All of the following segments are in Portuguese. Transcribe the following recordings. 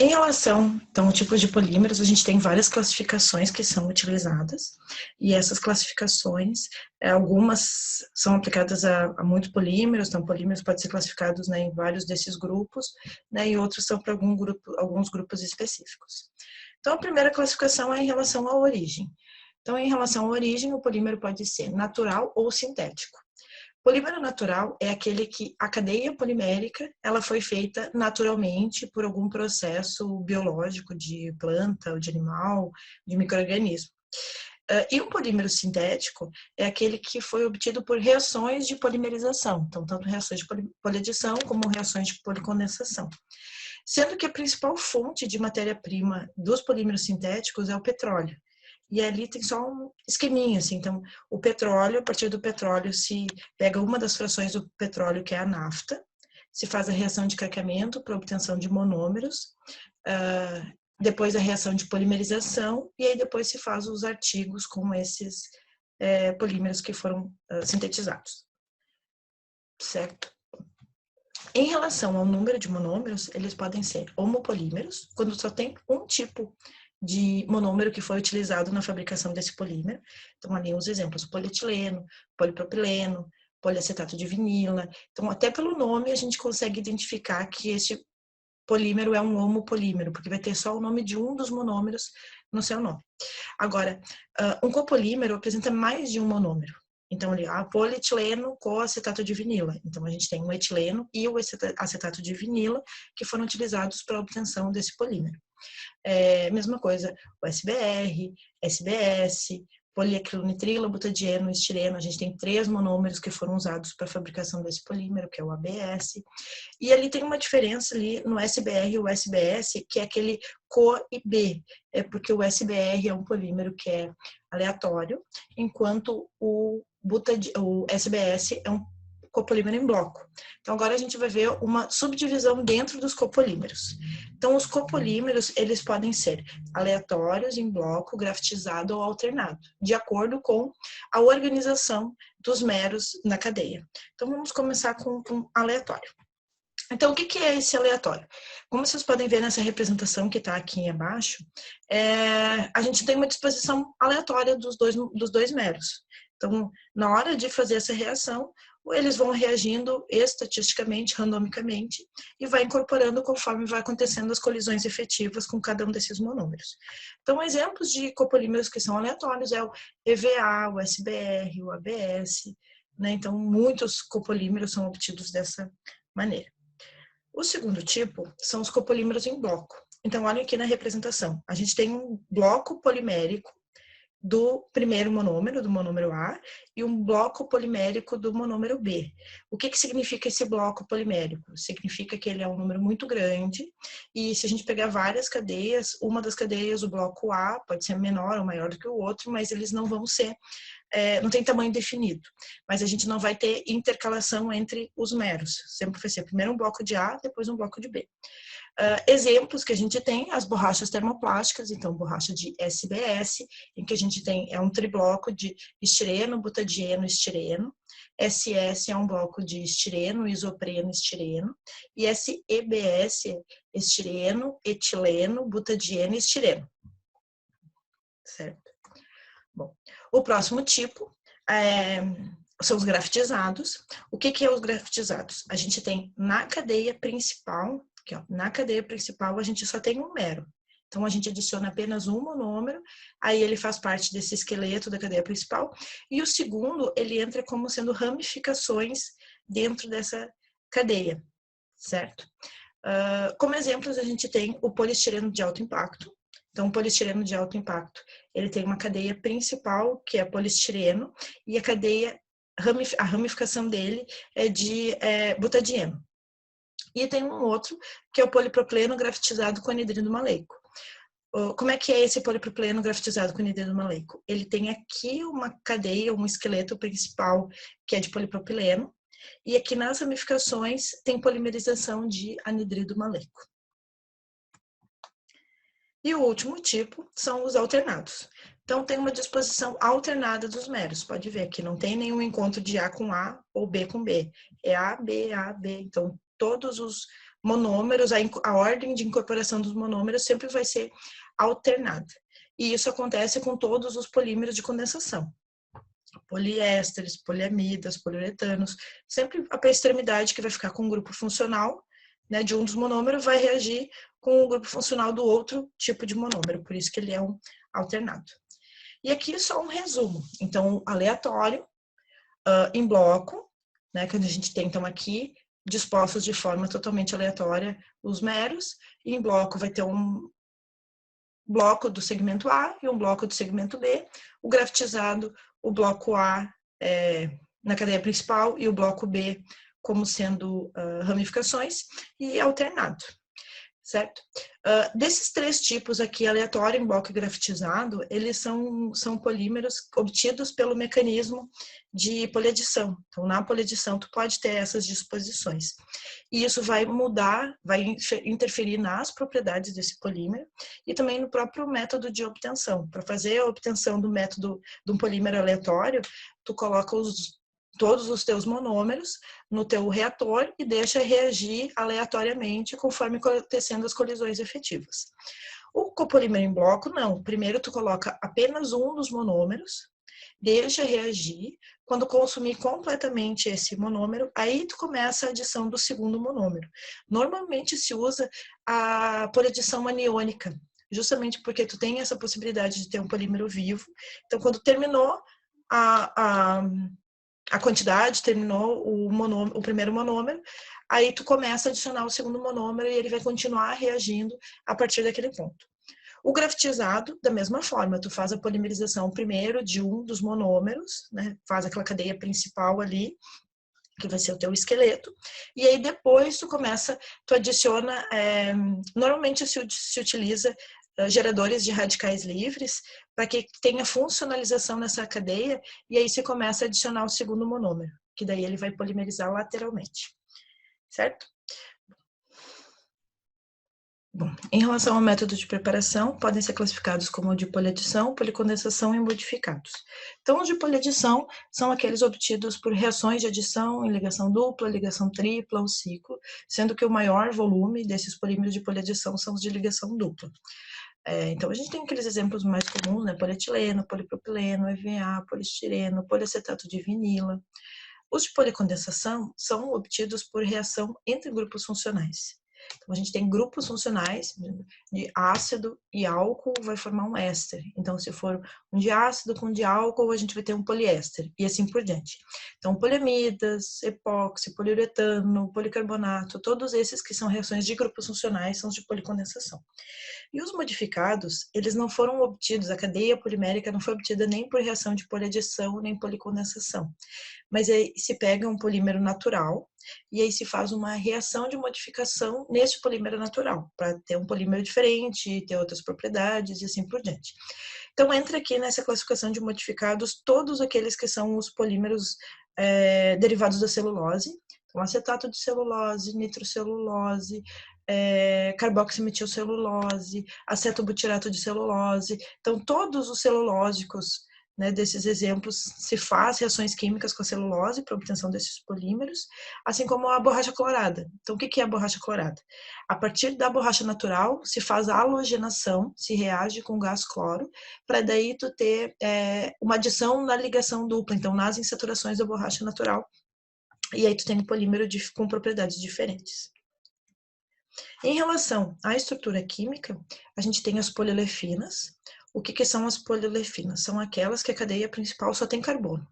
Em relação, então, ao tipo de polímeros, a gente tem várias classificações que são utilizadas, e essas classificações, algumas são aplicadas a muitos polímeros, então polímeros podem ser classificados, né, em vários desses grupos, né, e outros são para alguns grupos específicos. Então, a primeira classificação é em relação à origem. Então, em relação à origem, o polímero pode ser natural ou sintético. Polímero natural é aquele que a cadeia polimérica ela foi feita naturalmente por algum processo biológico de planta ou de animal, de micro-organismo. E o polímero sintético é aquele que foi obtido por reações de polimerização, então tanto reações de poliadição como reações de policondensação. Sendo que a principal fonte de matéria-prima dos polímeros sintéticos é o petróleo. E ali tem só um esqueminha, assim, então o petróleo, a partir do petróleo se pega uma das frações do petróleo, que é a nafta, se faz a reação de craqueamento para obtenção de monômeros, depois a reação de polimerização, e aí depois se faz os artigos com esses polímeros que foram sintetizados. Certo? Em relação ao número de monômeros, eles podem ser homopolímeros, quando só tem um tipo de monômero que foi utilizado na fabricação desse polímero. Então, ali os exemplos: polietileno, polipropileno, poliacetato de vinila. Então, até pelo nome, a gente consegue identificar que esse polímero é um homopolímero, porque vai ter só o nome de um dos monômeros no seu nome. Agora, um copolímero apresenta mais de um monômero. Então, ali, polietileno coacetato de vinila. Então, a gente tem o etileno e o acetato de vinila que foram utilizados para a obtenção desse polímero. Mesma coisa, o SBR, SBS, poliacrilonitrilo, butadieno, estireno. A gente tem 3 monômeros que foram usados para a fabricação desse polímero, que é o ABS. E ali tem uma diferença ali no SBR e o SBS, que é aquele CO e B, porque o SBR é um polímero que é aleatório, enquanto o SBS é um copolímero em bloco. Então, agora a gente vai ver uma subdivisão dentro dos copolímeros. Então, os copolímeros, eles podem ser aleatórios, em bloco, grafitizado ou alternado, de acordo com a organização dos meros na cadeia. Então, vamos começar com aleatório. Então, o que é esse aleatório? Como vocês podem ver nessa representação que está aqui abaixo, a gente tem uma disposição aleatória dos dois meros. Então, na hora de fazer essa reação, eles vão reagindo estatisticamente, randomicamente, e vai incorporando conforme vai acontecendo as colisões efetivas com cada um desses monômeros. Então, exemplos de copolímeros que são aleatórios é o EVA, o SBR, o ABS, né? Então, muitos copolímeros são obtidos dessa maneira. O segundo tipo são os copolímeros em bloco. Então, olhem aqui na representação. A gente tem um bloco polimérico do primeiro monômero, do monômero A, e um bloco polimérico do monômero B. O que significa esse bloco polimérico? Significa que ele é um número muito grande, e se a gente pegar várias cadeias, uma das cadeias, o bloco A, pode ser menor ou maior do que o outro, mas eles não vão ser, não tem tamanho definido. Mas a gente não vai ter intercalação entre os meros. Sempre vai ser primeiro um bloco de A, depois um bloco de B. Exemplos que a gente tem, as borrachas termoplásticas, então borracha de SBS, em que a gente tem um tribloco de estireno, butadieno, estireno. SS é um bloco de estireno, isopreno, estireno. E SEBS, estireno, etileno, butadieno e estireno. Certo? Bom, o próximo tipo são os grafitizados. O que é os grafitizados? A gente tem na cadeia principal, aqui, ó, na cadeia principal a gente só tem um mero. Então, a gente adiciona apenas um monômero, aí ele faz parte desse esqueleto da cadeia principal, e o segundo, ele entra como sendo ramificações dentro dessa cadeia, certo? Como exemplos, a gente tem o poliestireno de alto impacto. Então, o poliestireno de alto impacto, ele tem uma cadeia principal, que é poliestireno, e a ramificação dele é de butadieno. E tem um outro, que é o polipropileno grafitizado com anidrido maleico. Como é que é esse polipropileno grafitizado com anidrido maleico? Ele tem aqui uma cadeia, um esqueleto principal, que é de polipropileno, e aqui nas ramificações tem polimerização de anidrido maleico. E o último tipo são os alternados. Então, tem uma disposição alternada dos meros. Pode ver que não tem nenhum encontro de A com A ou B com B. É A, B, A, B. Então, todos os monômeros, a ordem de incorporação dos monômeros sempre vai ser alternada. E isso acontece com todos os polímeros de condensação. Poliésteres, poliamidas, poliuretanos, sempre a extremidade que vai ficar com o grupo funcional, né, de um dos monômeros vai reagir com o grupo funcional do outro tipo de monômero, por isso que ele é um alternado. E aqui só um resumo. Então, aleatório, em bloco, né, que a gente tem então aqui dispostos de forma totalmente aleatória os meros, e em bloco vai ter um bloco do segmento A e um bloco do segmento B, o grafitizado, o bloco A na cadeia principal e o bloco B como sendo ramificações, e alternado, certo? Desses três tipos aqui, aleatório, em bloco e grafitizado, eles são polímeros obtidos pelo mecanismo de poliadição. Então, na poliadição, tu pode ter essas disposições. E isso vai mudar, vai interferir nas propriedades desse polímero e também no próprio método de obtenção. Para fazer a obtenção do método de um polímero aleatório, tu coloca todos os teus monômeros no teu reator e deixa reagir aleatoriamente conforme acontecendo as colisões efetivas. O copolímero em bloco, não. Primeiro tu coloca apenas um dos monômeros, deixa reagir. Quando consumir completamente esse monômero, aí tu começa a adição do segundo monômero. Normalmente se usa a poliadição aniônica, justamente porque tu tem essa possibilidade de ter um polímero vivo. Então, quando terminou a quantidade, terminou o primeiro monômero, aí tu começa a adicionar o segundo monômero e ele vai continuar reagindo a partir daquele ponto. O grafitizado, da mesma forma, tu faz a polimerização primeiro de um dos monômeros, né? Faz aquela cadeia principal ali, que vai ser o teu esqueleto, e aí depois tu adiciona, normalmente se utiliza geradores de radicais livres, para que tenha funcionalização nessa cadeia, e aí você começa a adicionar o segundo monômero, que daí ele vai polimerizar lateralmente, certo? Bom, em relação ao método de preparação, podem ser classificados como de poliadição, policondensação e modificados. Então, os de poliadição são aqueles obtidos por reações de adição em ligação dupla, ligação tripla ou ciclo, sendo que o maior volume desses polímeros de poliadição são os de ligação dupla. Então, a gente tem aqueles exemplos mais comuns, né? Polietileno, polipropileno, EVA, polistireno, poliacetato de vinila. Os de policondensação são obtidos por reação entre grupos funcionais. Então, a gente tem grupos funcionais de ácido e álcool, vai formar um éster. Então, se for um diácido com diálcool, a gente vai ter um poliéster, e assim por diante. Então, poliamidas, epóxi, poliuretano, policarbonato, todos esses que são reações de grupos funcionais são de policondensação. E os modificados, eles não foram obtidos, a cadeia polimérica não foi obtida nem por reação de poliadição, nem policondensação. Mas aí se pega um polímero natural, e aí se faz uma reação de modificação nesse polímero natural, para ter um polímero diferente, ter outras propriedades e assim por diante. Então, entra aqui nessa classificação de modificados todos aqueles que são os polímeros derivados da celulose, então acetato de celulose, nitrocelulose, carboximetilcelulose, acetobutirato de celulose. Então, todos os celulósicos, né, desses exemplos, se faz reações químicas com a celulose para obtenção desses polímeros, assim como a borracha clorada. Então, o que é a borracha clorada? A partir da borracha natural, se faz a halogenação, se reage com gás cloro, para daí tu ter uma adição na ligação dupla, então nas insaturações da borracha natural, e aí tu tem um polímero com propriedades diferentes. Em relação à estrutura química, a gente tem as poliolefinas. O que são as poliolefinas? São aquelas que a cadeia principal só tem carbono.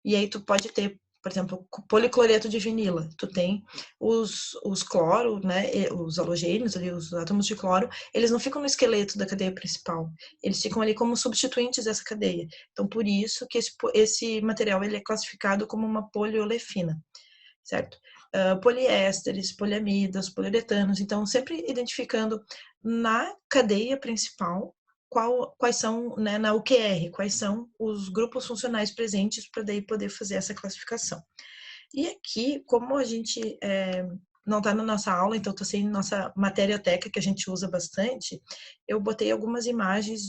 E aí tu pode ter, por exemplo, policloreto de vinila. Tu tem os cloro, né, os halogênios, ali, os átomos de cloro, eles não ficam no esqueleto da cadeia principal. Eles ficam ali como substituintes dessa cadeia. Então, por isso que esse material ele é classificado como uma poliolefina, certo? Poliésteres, poliamidas, poliuretanos. Então, sempre identificando na cadeia principal quais são, né, na UQR, quais são os grupos funcionais presentes para daí poder fazer essa classificação. E aqui, como a gente não está na nossa aula, então estou sem nossa matéria-teca que a gente usa bastante, eu botei algumas imagens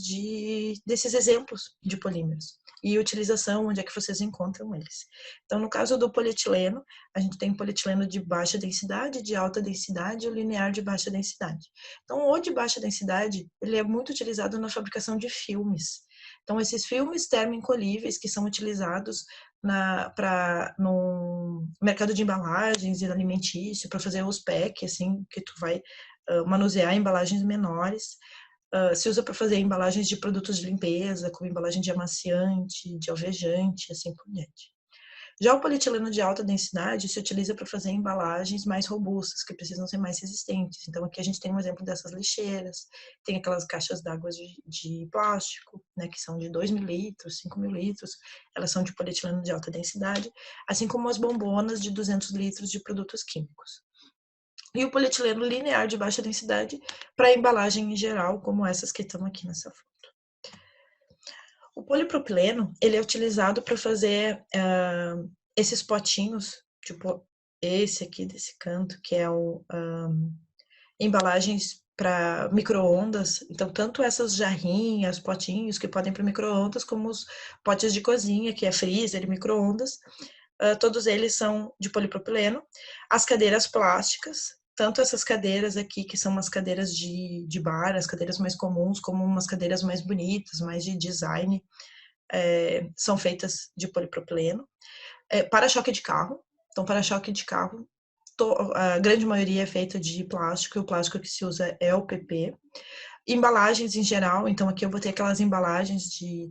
desses exemplos de polímeros. e utilização, onde é que vocês encontram eles. Então, no caso do polietileno, a gente tem polietileno de baixa densidade, de alta densidade e o linear de baixa densidade. Então, o de baixa densidade, ele é muito utilizado na fabricação de filmes. Então, esses filmes termoencolhíveis que são utilizados no mercado de embalagens e alimentício, para fazer os packs, assim, que tu vai manusear embalagens menores. Se usa para fazer embalagens de produtos de limpeza, como embalagem de amaciante, de alvejante, assim por diante. Já o polietileno de alta densidade se utiliza para fazer embalagens mais robustas, que precisam ser mais resistentes. Então, aqui a gente tem um exemplo dessas lixeiras, tem aquelas caixas d'água de plástico, né, que são de 2.000 litros, 5.000 litros, elas são de polietileno de alta densidade, assim como as bombonas de 200 litros de produtos químicos. E o polietileno linear de baixa densidade para embalagem em geral, como essas que estão aqui nessa foto. O polipropileno, ele é utilizado para fazer esses potinhos, tipo esse aqui desse canto, que é embalagens para micro-ondas. Então, tanto essas jarrinhas, potinhos que podem para micro-ondas, como os potes de cozinha, que é freezer e micro-ondas, todos eles são de polipropileno. As cadeiras plásticas, tanto essas cadeiras aqui, que são umas cadeiras de bar, as cadeiras mais comuns, como umas cadeiras mais bonitas, mais de design, são feitas de polipropileno. Para-choque de carro. Então, para-choque de carro, a grande maioria é feita de plástico, e o plástico que se usa é o PP. Embalagens em geral, então aqui eu botei aquelas embalagens de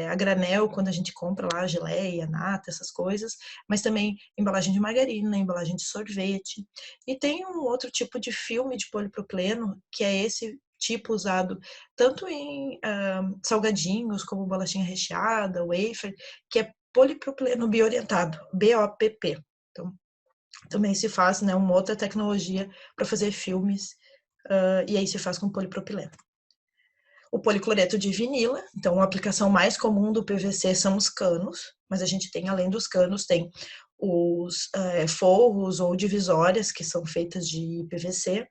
a granel, quando a gente compra lá geleia, nata, essas coisas, mas também embalagem de margarina, embalagem de sorvete. E tem um outro tipo de filme de polipropileno, que é esse tipo usado tanto em salgadinhos, como bolachinha recheada, wafer, que é polipropileno bioorientado, BOPP. Então, também se faz, né, uma outra tecnologia para fazer filmes, e aí se faz com polipropileno. O policloreto de vinila, então a aplicação mais comum do PVC são os canos, mas a gente tem, além dos canos, tem os forros ou divisórias que são feitas de PVC.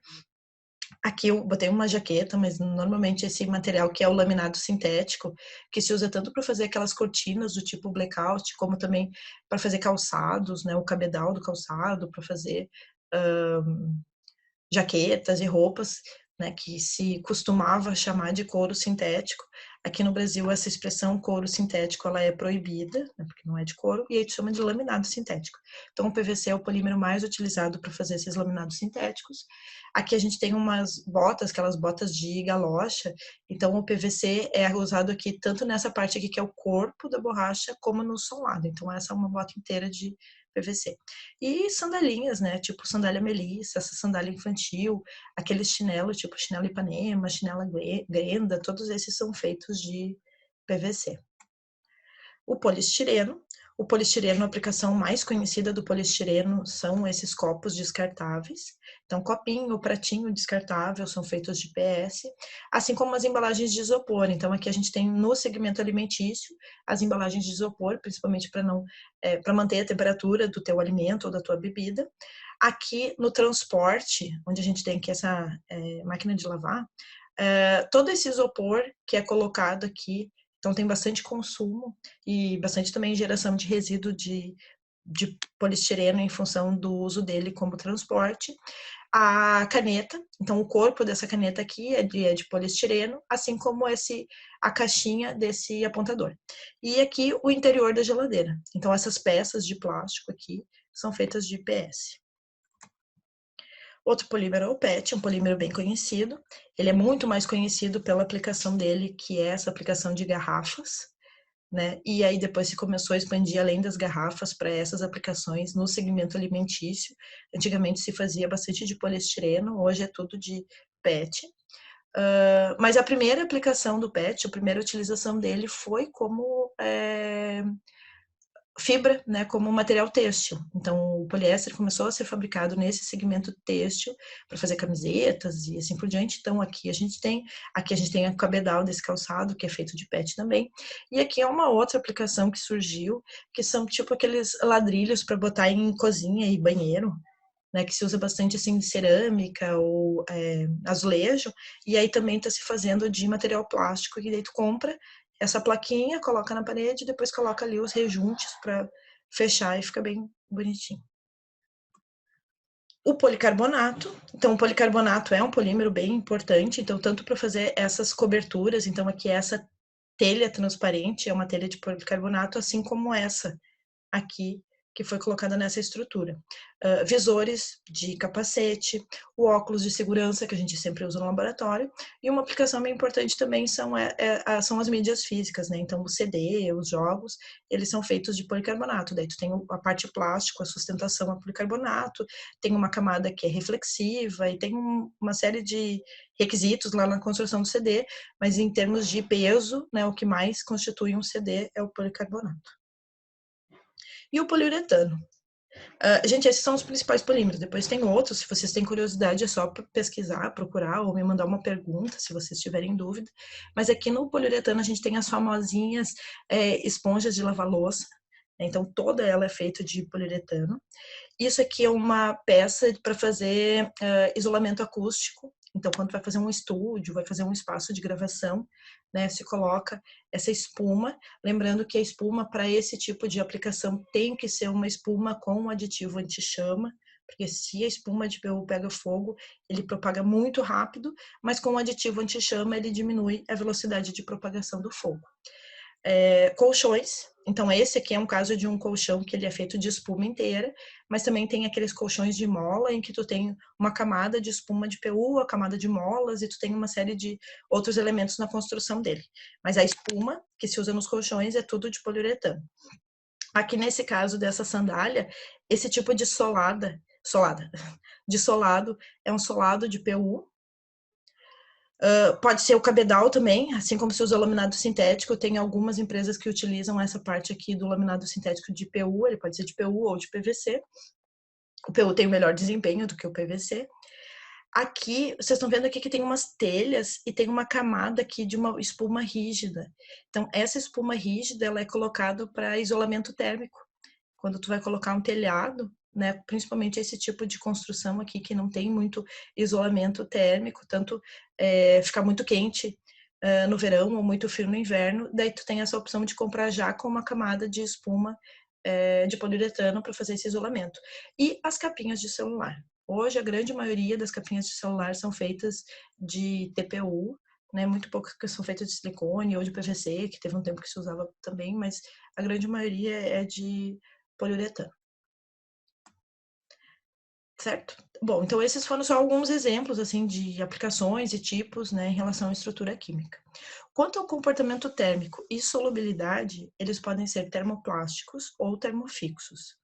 Aqui eu botei uma jaqueta, mas normalmente esse material que é o laminado sintético, que se usa tanto para fazer aquelas cortinas do tipo blackout, como também para fazer calçados, né, o cabedal do calçado, para fazer jaquetas e roupas, né, que se costumava chamar de couro sintético. Aqui no Brasil, essa expressão couro sintético ela é proibida, né, porque não é de couro, e aí chama de laminado sintético. Então, o PVC é o polímero mais utilizado para fazer esses laminados sintéticos. Aqui a gente tem umas botas, aquelas botas de galocha, então o PVC é usado aqui tanto nessa parte aqui que é o corpo da borracha, como no solado. Então, essa é uma bota inteira de PVC. E sandalinhas, né? Tipo sandália melissa, essa sandália infantil, aqueles chinelos, tipo chinelo Ipanema, chinela Grenda, todos esses são feitos de PVC. O polistireno. O polistireno, a aplicação mais conhecida do polistireno são esses copos descartáveis. Então, copinho, pratinho descartável são feitos de PS, assim como as embalagens de isopor. Então, aqui a gente tem no segmento alimentício as embalagens de isopor, principalmente para manter a temperatura do teu alimento ou da tua bebida. Aqui no transporte, onde a gente tem aqui essa máquina de lavar, todo esse isopor que é colocado aqui, então tem bastante consumo e bastante também geração de resíduo de polistireno em função do uso dele como transporte. A caneta, então o corpo dessa caneta aqui é de polistireno, assim como a caixinha desse apontador. E aqui o interior da geladeira. Então essas peças de plástico aqui são feitas de PS. Outro polímero é o PET, um polímero bem conhecido. Ele é muito mais conhecido pela aplicação dele, que é essa aplicação de garrafas, né? E aí depois se começou a expandir além das garrafas para essas aplicações no segmento alimentício. Antigamente se fazia bastante de poliestireno, hoje é tudo de PET. Mas a primeira aplicação do PET, a primeira utilização dele foi como fibra, né, como material têxtil. Então, o poliéster começou a ser fabricado nesse segmento têxtil para fazer camisetas e assim por diante. Então, aqui a gente tem o cabedal desse calçado, que é feito de PET também. E aqui é uma outra aplicação que surgiu, que são tipo aqueles ladrilhos para botar em cozinha e banheiro, né, que se usa bastante assim de cerâmica ou azulejo, e aí também está se fazendo de material plástico, que daí tu compra essa plaquinha, coloca na parede, depois coloca ali os rejuntes para fechar e fica bem bonitinho. O policarbonato, então o policarbonato é um polímero bem importante, então tanto para fazer essas coberturas, então aqui essa telha transparente é uma telha de policarbonato, assim como essa aqui, que foi colocada nessa estrutura. Visores de capacete, o óculos de segurança, que a gente sempre usa no laboratório, e uma aplicação bem importante também são as mídias físicas, né? Então, o CD, os jogos, eles são feitos de policarbonato, daí tu tem a parte plástico, a sustentação a policarbonato, tem uma camada que é reflexiva, e tem uma série de requisitos lá na construção do CD, mas em termos de peso, né, o que mais constitui um CD é o policarbonato. E o poliuretano. Gente, esses são os principais polímeros. Depois tem outros, se vocês têm curiosidade, é só pesquisar, procurar ou me mandar uma pergunta, se vocês tiverem dúvida. Mas aqui no poliuretano a gente tem as famosinhas esponjas de lavar louça. Então, toda ela é feita de poliuretano. Isso aqui é uma peça para fazer isolamento acústico. Então, quando vai fazer um estúdio, vai fazer um espaço de gravação, né, se coloca essa espuma. Lembrando que a espuma, para esse tipo de aplicação, tem que ser uma espuma com um aditivo anti-chama, porque se a espuma de PU pega fogo, ele propaga muito rápido, mas com o aditivo anti-chama, ele diminui a velocidade de propagação do fogo. Colchões, então esse aqui é um caso de um colchão que ele é feito de espuma inteira, mas também tem aqueles colchões de mola em que tu tem uma camada de espuma de PU, a camada de molas e tu tem uma série de outros elementos na construção dele. Mas a espuma que se usa nos colchões é tudo de poliuretano. Aqui nesse caso dessa sandália, esse tipo de de solado é um solado de PU. Pode ser o cabedal também, assim como se usa o laminado sintético. Tem algumas empresas que utilizam essa parte aqui do laminado sintético de PU, ele pode ser de PU ou de PVC. O PU tem o melhor desempenho do que o PVC. Aqui, vocês estão vendo aqui que tem umas telhas e tem uma camada aqui de uma espuma rígida. Então, essa espuma rígida, ela é colocada para isolamento térmico. Quando tu vai colocar um telhado, né, principalmente esse tipo de construção aqui que não tem muito isolamento térmico, tanto ficar muito quente no verão ou muito frio no inverno, daí tu tem essa opção de comprar já com uma camada de espuma de poliuretano para fazer esse isolamento. E as capinhas de celular. Hoje a grande maioria das capinhas de celular são feitas de TPU, né, muito poucas que são feitas de silicone ou de PVC, que teve um tempo que se usava também, mas a grande maioria é de poliuretano. Certo? Bom, então esses foram só alguns exemplos assim de aplicações e tipos, né, em relação à estrutura química. Quanto ao comportamento térmico e solubilidade, eles podem ser termoplásticos ou termofixos.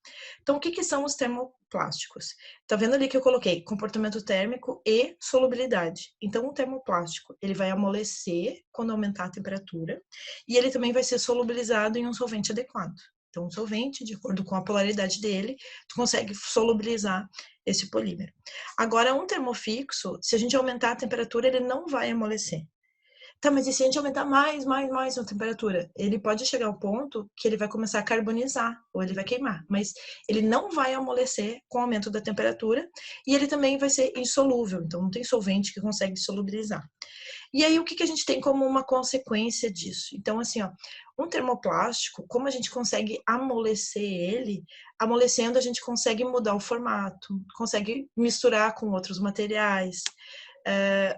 Então, o que são os termoplásticos? Tá vendo ali que eu coloquei comportamento térmico e solubilidade. Então, o termoplástico, ele vai amolecer quando aumentar a temperatura e ele também vai ser solubilizado em um solvente adequado. Então, um solvente, de acordo com a polaridade dele, tu consegue solubilizar esse polímero. Agora, um termofixo, se a gente aumentar a temperatura, ele não vai amolecer. Tá, mas e se a gente aumentar mais a temperatura? Ele pode chegar ao ponto que ele vai começar a carbonizar, ou ele vai queimar, mas ele não vai amolecer com o aumento da temperatura, e ele também vai ser insolúvel, então não tem solvente que consegue solubilizar. E aí, o que a gente tem como uma consequência disso? Então, assim, ó, um termoplástico, como a gente consegue amolecer ele, amolecendo a gente consegue mudar o formato, consegue misturar com outros materiais.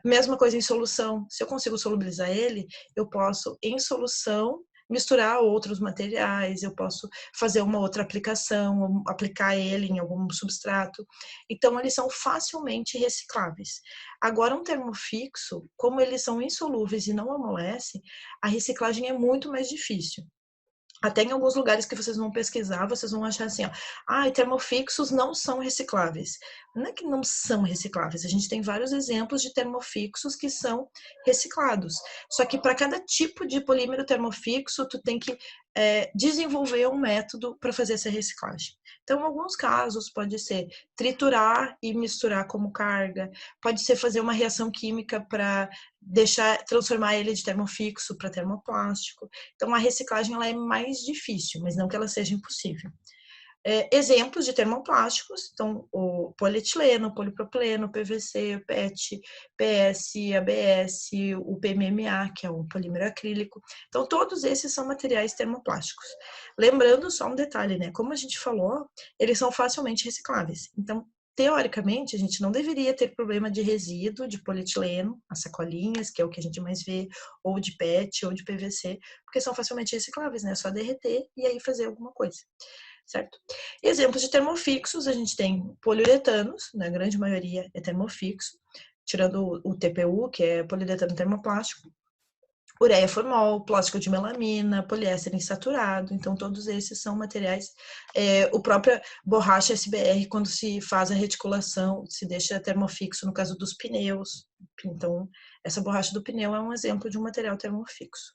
Mesma coisa em solução. Se eu consigo solubilizar ele, eu posso, em solução, misturar outros materiais, eu posso fazer uma outra aplicação, aplicar ele em algum substrato. Então, eles são facilmente recicláveis. Agora, um termofixo, como eles são insolúveis e não amolecem, a reciclagem é muito mais difícil. Até em alguns lugares que vocês vão pesquisar, vocês vão achar assim, ó, termofixos não são recicláveis. Não é que não são recicláveis, a gente tem vários exemplos de termofixos que são reciclados. Só que para cada tipo de polímero termofixo, tu tem que desenvolver um método para fazer essa reciclagem. Então, em alguns casos, pode ser triturar e misturar como carga, pode ser fazer uma reação química para transformar ele de termofixo para termoplástico. Então, a reciclagem ela é mais difícil, mas não que ela seja impossível. Exemplos de termoplásticos, então o polietileno, o polipropileno, o PVC, o PET, PS, ABS, o PMMA, que é um polímero acrílico. Então, todos esses são materiais termoplásticos. Lembrando só um detalhe, né? Como a gente falou, eles são facilmente recicláveis. Então, teoricamente, a gente não deveria ter problema de resíduo de polietileno, as sacolinhas, que é o que a gente mais vê, ou de PET, ou de PVC, porque são facilmente recicláveis, né? É só derreter e aí fazer alguma coisa, certo? Exemplos de termofixos, a gente tem poliuretanos, na grande maioria é termofixo, tirando o TPU, que é poliuretano termoplástico, ureia formol, plástico de melamina, poliéster insaturado, então todos esses são materiais, o próprio borracha SBR, quando se faz a reticulação, se deixa termofixo no caso dos pneus, então essa borracha do pneu é um exemplo de um material termofixo.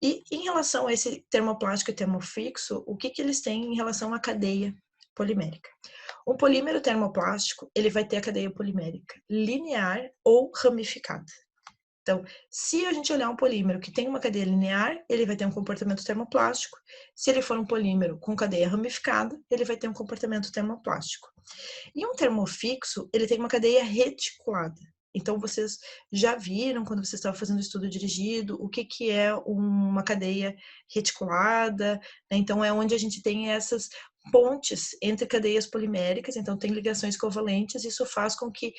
E em relação a esse termoplástico e termofixo, o que eles têm em relação à cadeia polimérica? Um polímero termoplástico, ele vai ter a cadeia polimérica linear ou ramificada. Então, se a gente olhar um polímero que tem uma cadeia linear, ele vai ter um comportamento termoplástico. Se ele for um polímero com cadeia ramificada, ele vai ter um comportamento termoplástico. E um termofixo, ele tem uma cadeia reticulada. Então, vocês já viram, quando vocês estavam fazendo o estudo dirigido, o que é uma cadeia reticulada, né? Então, é onde a gente tem essas pontes entre cadeias poliméricas, então tem ligações covalentes, isso faz com que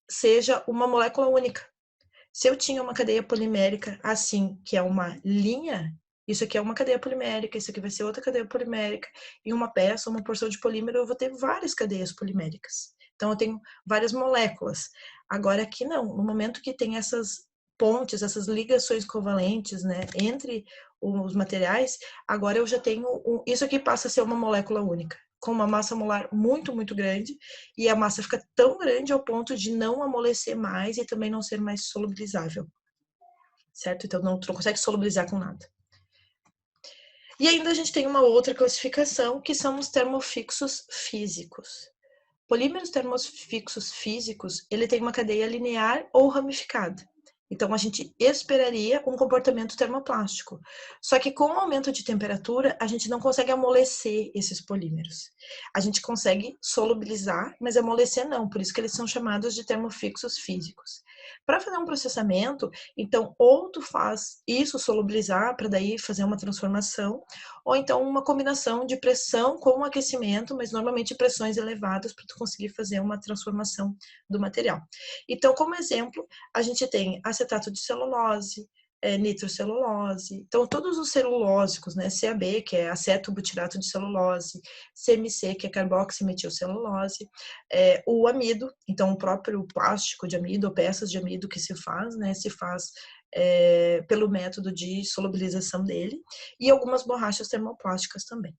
seja uma molécula única. Se eu tinha uma cadeia polimérica assim, que é uma linha, isso aqui é uma cadeia polimérica, isso aqui vai ser outra cadeia polimérica, em uma peça, uma porção de polímero, eu vou ter várias cadeias poliméricas. Então, eu tenho várias moléculas. Agora, aqui não. No momento que tem essas pontes, essas ligações covalentes, né, entre os materiais, agora eu já tenho... isso aqui passa a ser uma molécula única, com uma massa molar muito, muito grande, e a massa fica tão grande ao ponto de não amolecer mais e também não ser mais solubilizável, certo? Então, não consegue solubilizar com nada. E ainda a gente tem uma outra classificação, que são os termofixos físicos. Polímeros termofixos físicos, ele tem uma cadeia linear ou ramificada. Então, a gente esperaria um comportamento termoplástico. Só que com o aumento de temperatura, a gente não consegue amolecer esses polímeros. A gente consegue solubilizar, mas amolecer não. Por isso que eles são chamados de termofixos físicos. Para fazer um processamento, então, ou tu faz isso, solubilizar, para daí fazer uma transformação, ou então uma combinação de pressão com aquecimento, mas normalmente pressões elevadas para tu conseguir fazer uma transformação do material. Então, como exemplo, a gente tem acetato de celulose, nitrocelulose, então todos os celulósicos, né, CAB, que é acetobutirato de celulose, CMC, que é carboximetilcelulose, o amido, então o próprio plástico de amido, ou peças de amido que se faz, né, se faz pelo método de solubilização dele, e algumas borrachas termoplásticas também.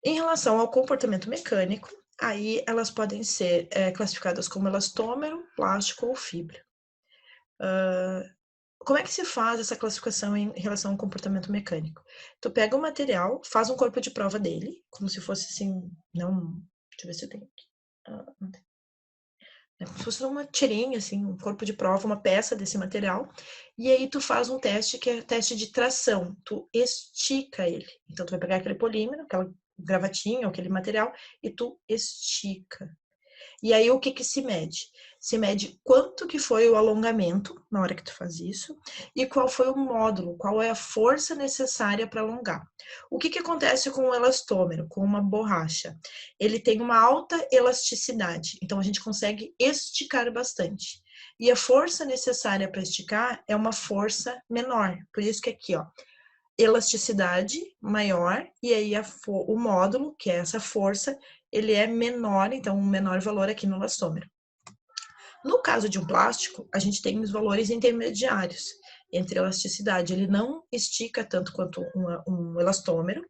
Em relação ao comportamento mecânico, aí elas podem ser classificadas como elastômero, plástico ou fibra. Como é que se faz essa classificação em relação ao comportamento mecânico? Tu pega o material, faz um corpo de prova dele, como se fosse assim, não, deixa eu ver se eu tenho aqui. Como se fosse uma tirinha, assim, um corpo de prova, uma peça desse material, e aí tu faz um teste que é teste de tração, tu estica ele. Então tu vai pegar aquele polímero, aquela gravatinha, aquele material, e tu estica. E aí o que se mede? Se mede quanto que foi o alongamento na hora que tu faz isso e qual foi o módulo, qual é a força necessária para alongar. O que acontece com o elastômero, com uma borracha? Ele tem uma alta elasticidade, então a gente consegue esticar bastante. E a força necessária para esticar é uma força menor. Por isso que aqui, ó, elasticidade maior, e aí o módulo, que é essa força, ele é menor, então um menor valor aqui no elastômero. No caso de um plástico, a gente tem os valores intermediários entre elasticidade. Ele não estica tanto quanto um elastômero,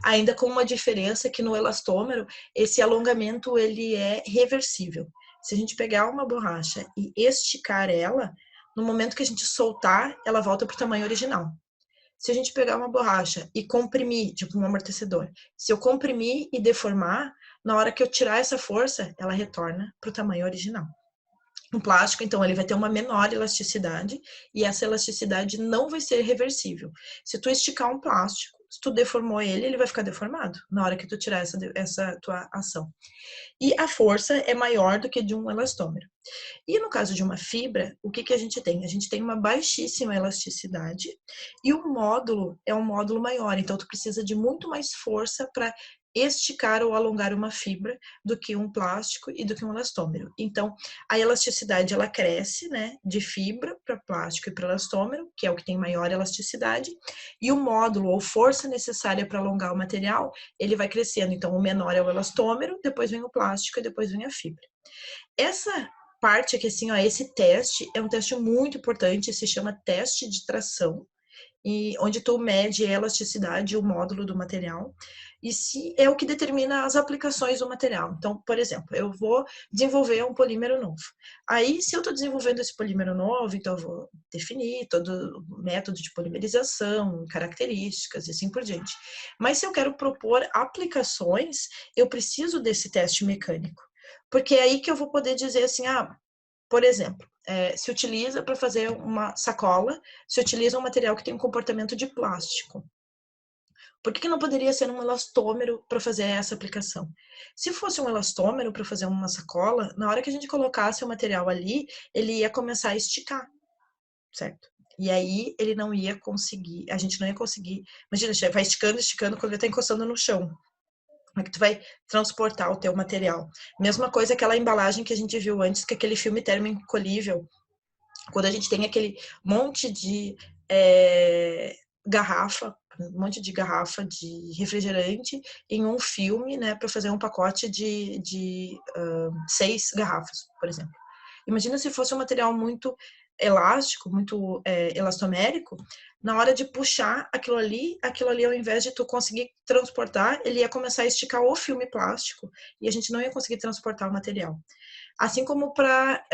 ainda com uma diferença que no elastômero, esse alongamento ele é reversível. Se a gente pegar uma borracha e esticar ela, no momento que a gente soltar, ela volta para o tamanho original. Se a gente pegar uma borracha e comprimir, tipo um amortecedor, se eu comprimir e deformar, na hora que eu tirar essa força, ela retorna para o tamanho original. Um plástico, então, ele vai ter uma menor elasticidade e essa elasticidade não vai ser reversível. Se tu esticar um plástico, se tu deformou ele, ele vai ficar deformado na hora que tu tirar essa tua ação. E a força é maior do que de um elastômero. E no caso de uma fibra, o que, que a gente tem? A gente tem uma baixíssima elasticidade e o módulo é um módulo maior, então tu precisa de muito mais força para esticar ou alongar uma fibra do que um plástico e do que um elastômero. Então, a elasticidade ela cresce, né, de fibra para plástico e para elastômero, que é o que tem maior elasticidade, e o módulo ou força necessária para alongar o material, ele vai crescendo. Então, o menor é o elastômero, depois vem o plástico e depois vem a fibra. Essa parte aqui, assim, ó, esse teste é um teste muito importante, se chama teste de tração, e onde tu mede a elasticidade, o módulo do material, e se é o que determina as aplicações do material. Então, por exemplo, eu vou desenvolver um polímero novo. Aí, se eu estou desenvolvendo esse polímero novo, então eu vou definir todo o método de polimerização, características e assim por diante. Mas se eu quero propor aplicações, eu preciso desse teste mecânico. Porque é aí que eu vou poder dizer assim, por exemplo, se utiliza para fazer uma sacola, se utiliza um material que tem um comportamento de plástico. Por que não poderia ser um elastômero para fazer essa aplicação? Se fosse um elastômero para fazer uma sacola, na hora que a gente colocasse o material ali, ele ia começar a esticar, certo? E aí ele não ia conseguir, a gente não ia conseguir. Imagina, vai esticando, esticando, quando ele está encostando no chão. Como é que tu vai transportar o teu material? Mesma coisa aquela embalagem que a gente viu antes, que é aquele filme termoencolhível, quando a gente tem aquele monte de garrafa, um monte de garrafa de refrigerante em um filme, né, para fazer um pacote de 6 garrafas, por exemplo. Imagina se fosse um material muito elástico, muito elastomérico, na hora de puxar aquilo ali, ao invés de tu conseguir transportar, ele ia começar a esticar o filme plástico e a gente não ia conseguir transportar o material. Assim como para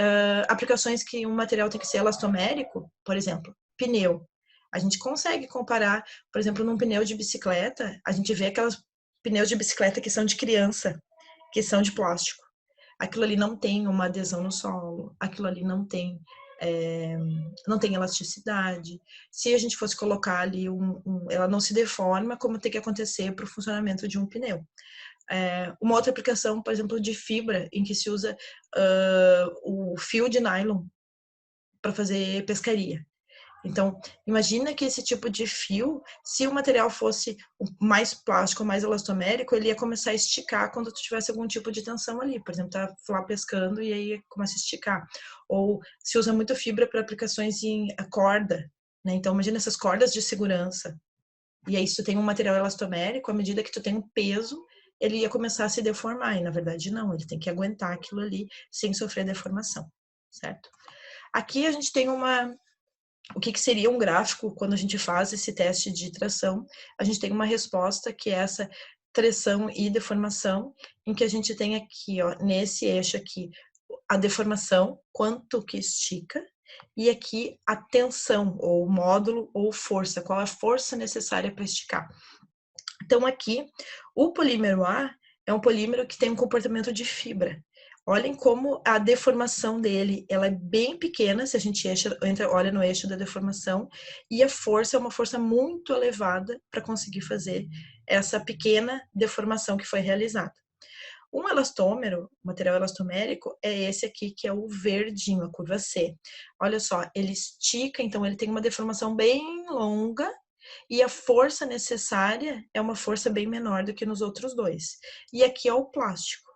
aplicações que um material tem que ser elastomérico, por exemplo, pneu. A gente consegue comparar, por exemplo, num pneu de bicicleta, a gente vê aquelas pneus de bicicleta que são de criança, que são de plástico. Aquilo ali não tem uma adesão no solo, aquilo ali não tem elasticidade. Se a gente fosse colocar ali ela não se deforma como tem que acontecer para o funcionamento de um pneu. Uma outra aplicação, por exemplo, de fibra, em que se usa o fio de nylon para fazer pescaria. Então, imagina que esse tipo de fio, se o material fosse mais plástico, mais elastomérico, ele ia começar a esticar quando tu tivesse algum tipo de tensão ali. Por exemplo, tá lá pescando e aí começa a esticar. Ou se usa muito fibra para aplicações em corda, né? Então, imagina essas cordas de segurança. E aí, se tu tem um material elastomérico, à medida que tu tem um peso, ele ia começar a se deformar. E, na verdade, não. Ele tem que aguentar aquilo ali sem sofrer deformação, certo? Aqui a gente tem o que seria um gráfico quando a gente faz esse teste de tração. A gente tem uma resposta que é essa tração e deformação, em que a gente tem aqui, ó, nesse eixo aqui, a deformação, quanto que estica, e aqui a tensão, ou módulo, ou força, qual a força necessária para esticar. Então, aqui, o polímero A é um polímero que tem um comportamento de fibra. Olhem como a deformação dele, ela é bem pequena, se a gente olha no eixo da deformação, e a força é uma força muito elevada para conseguir fazer essa pequena deformação que foi realizada. Um elastômero, material elastomérico, é esse aqui, que é o verdinho, a curva C. Olha só, ele estica, então ele tem uma deformação bem longa, e a força necessária é uma força bem menor do que nos outros dois. E aqui é o plástico.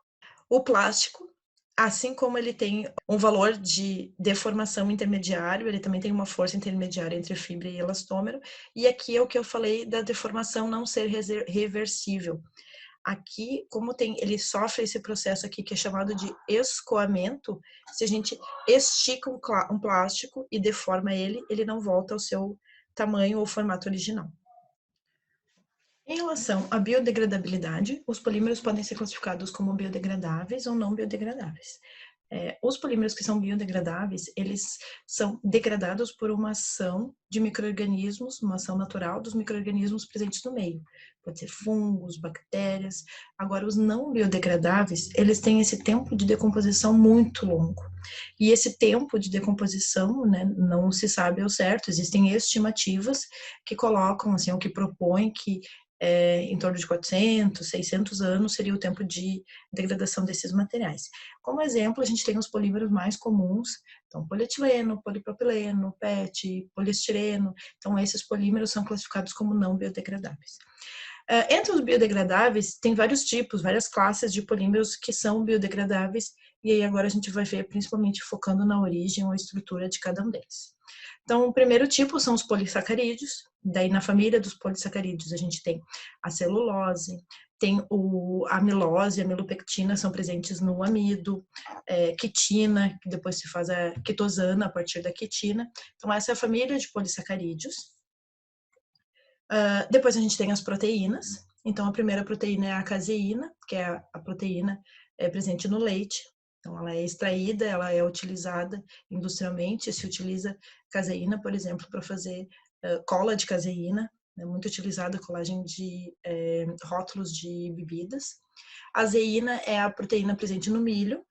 O plástico, assim como ele tem um valor de deformação intermediário, ele também tem uma força intermediária entre fibra e elastômero. E aqui é o que eu falei da deformação não ser reversível. Aqui, como ele sofre esse processo aqui que é chamado de escoamento, se a gente estica um plástico e deforma ele, ele não volta ao seu tamanho ou formato original. Em relação à biodegradabilidade, os polímeros podem ser classificados como biodegradáveis ou não biodegradáveis. Os polímeros que são biodegradáveis, eles são degradados por uma ação de micro-organismos, uma ação natural dos micro-organismos presentes no meio. Pode ser fungos, bactérias. Agora, os não biodegradáveis, eles têm esse tempo de decomposição muito longo. E esse tempo de decomposição, né, não se sabe ao certo, existem estimativas que colocam, assim, o que propõem que em torno de 400, 600 anos seria o tempo de degradação desses materiais. Como exemplo, a gente tem os polímeros mais comuns, então polietileno, polipropileno, PET, poliestireno, então esses polímeros são classificados como não biodegradáveis. Entre os biodegradáveis, tem vários tipos, várias classes de polímeros que são biodegradáveis, e aí agora a gente vai ver principalmente focando na origem ou estrutura de cada um deles. Então, o primeiro tipo são os polissacarídeos, daí na família dos polissacarídeos a gente tem a celulose, tem a amilose, a amilopectina são presentes no amido, quitina, que depois se faz a quitosana a partir da quitina. Então, essa é a família de polissacarídeos. Depois a gente tem as proteínas. Então, a primeira proteína é a caseína, que é a proteína presente no leite. Então, ela é extraída, ela é utilizada industrialmente. Se utiliza caseína, por exemplo, para fazer cola de caseína. É muito utilizada a colagem de rótulos de bebidas. A azeína é a proteína presente no milho.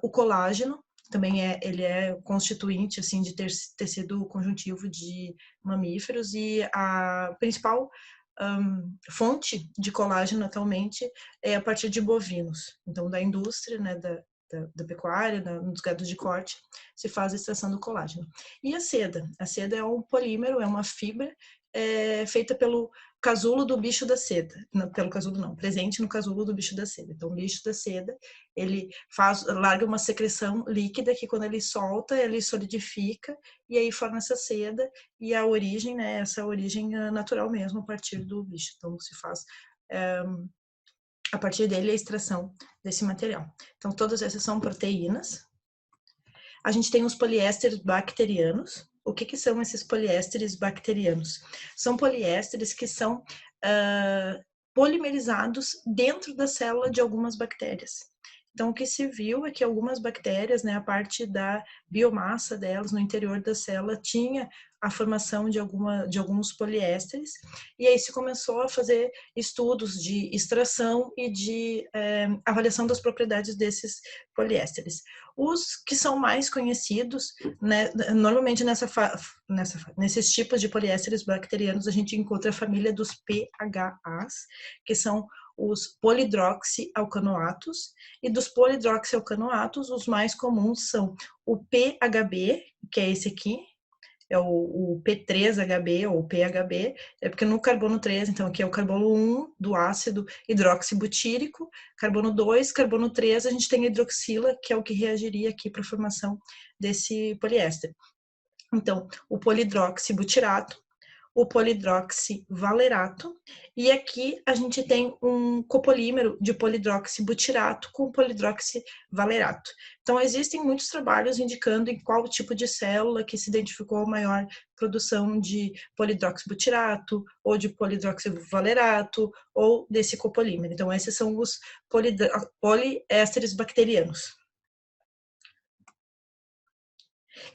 O colágeno também ele é constituinte assim de tecido conjuntivo de mamíferos, e a principal fonte de colágeno atualmente é a partir de bovinos. Então, da indústria, né, da pecuária, dos gados de corte, se faz a extração do colágeno. E a seda? A seda é um polímero, é uma fibra feita pelo casulo do bicho da seda. Não, pelo casulo não, presente no casulo do bicho da seda. Então, o bicho da seda, ele larga uma secreção líquida que quando ele solta, ele solidifica e aí forma essa seda, e a origem, né, essa origem natural mesmo a partir do bicho. Então, se faz a partir dele a extração desse material. Então, todas essas são proteínas. A gente tem os poliésteres bacterianos. O que são esses poliésteres bacterianos? São poliésteres que são polimerizados dentro da célula de algumas bactérias. Então, o que se viu é que algumas bactérias, né, a parte da biomassa delas no interior da célula tinha a formação de alguns poliésteres, e aí se começou a fazer estudos de extração e de avaliação das propriedades desses poliésteres. Os que são mais conhecidos, né, normalmente nesses tipos de poliésteres bacterianos, a gente encontra a família dos PHAs, que são os polidroxialcanoatos, e dos polidroxialcanoatos, os mais comuns são o PHB, que é esse aqui, é o P3HB ou PHB, é porque no carbono 3, então aqui é o carbono 1 do ácido hidroxibutírico, carbono 2, carbono 3, a gente tem a hidroxila, que é o que reagiria aqui para a formação desse poliéster. Então, o polidroxibutirato, o polidroxivalerato, e aqui a gente tem um copolímero de polidroxibutirato com polidroxivalerato. Então, existem muitos trabalhos indicando em qual tipo de célula que se identificou a maior produção de polidroxibutirato, ou de polidroxivalerato, ou desse copolímero. Então, esses são os poliésteres bacterianos.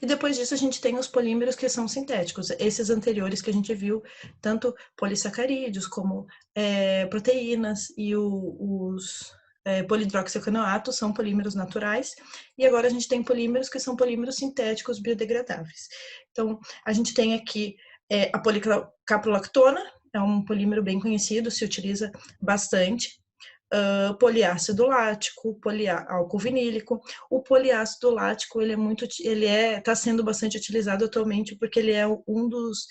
E depois disso a gente tem os polímeros que são sintéticos, esses anteriores que a gente viu, tanto polissacarídeos como proteínas, e os polidroxialcanoatos são polímeros naturais, e agora a gente tem polímeros que são polímeros sintéticos biodegradáveis. Então, a gente tem aqui a policaprolactona, é um polímero bem conhecido, se utiliza bastante. Poliácido lático, poliálcool vinílico. O poliácido lático, ele está sendo bastante utilizado atualmente porque ele é um dos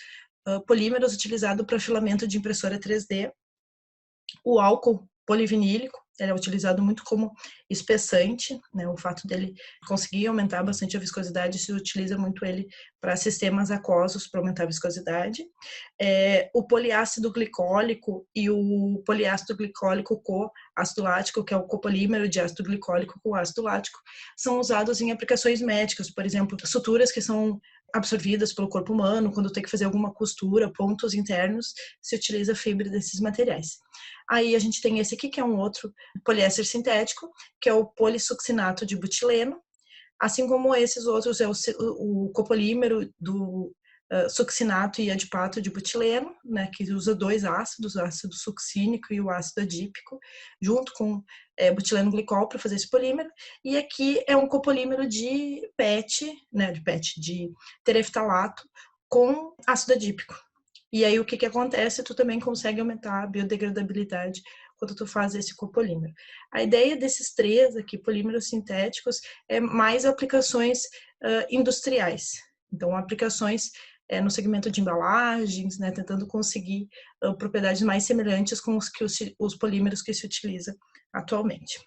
polímeros utilizado para filamento de impressora 3D. O álcool polivinílico, ele é utilizado muito como espessante, né? O fato dele conseguir aumentar bastante a viscosidade, se utiliza muito ele para sistemas aquosos, para aumentar a viscosidade. O poliácido glicólico e o poliácido glicólico com ácido lático, que é o copolímero de ácido glicólico com ácido lático, são usados em aplicações médicas, por exemplo, suturas que são absorvidas pelo corpo humano, quando tem que fazer alguma costura, pontos internos, se utiliza fibra desses materiais. Aí a gente tem esse aqui, que é um outro poliéster sintético, que é o polissuccinato de butileno, assim como esses outros é o copolímero do succinato e adipato de butileno, né, que usa dois ácidos, o ácido succínico e o ácido adípico, junto com butileno glicol para fazer esse polímero. E aqui é um copolímero de PET, né, de tereftalato com ácido adípico. E aí o que acontece? Tu também consegue aumentar a biodegradabilidade quando tu faz esse copolímero. A ideia desses três aqui, polímeros sintéticos, é mais aplicações industriais. Então, aplicações no segmento de embalagens, né, tentando conseguir propriedades mais semelhantes com os polímeros que se utiliza atualmente.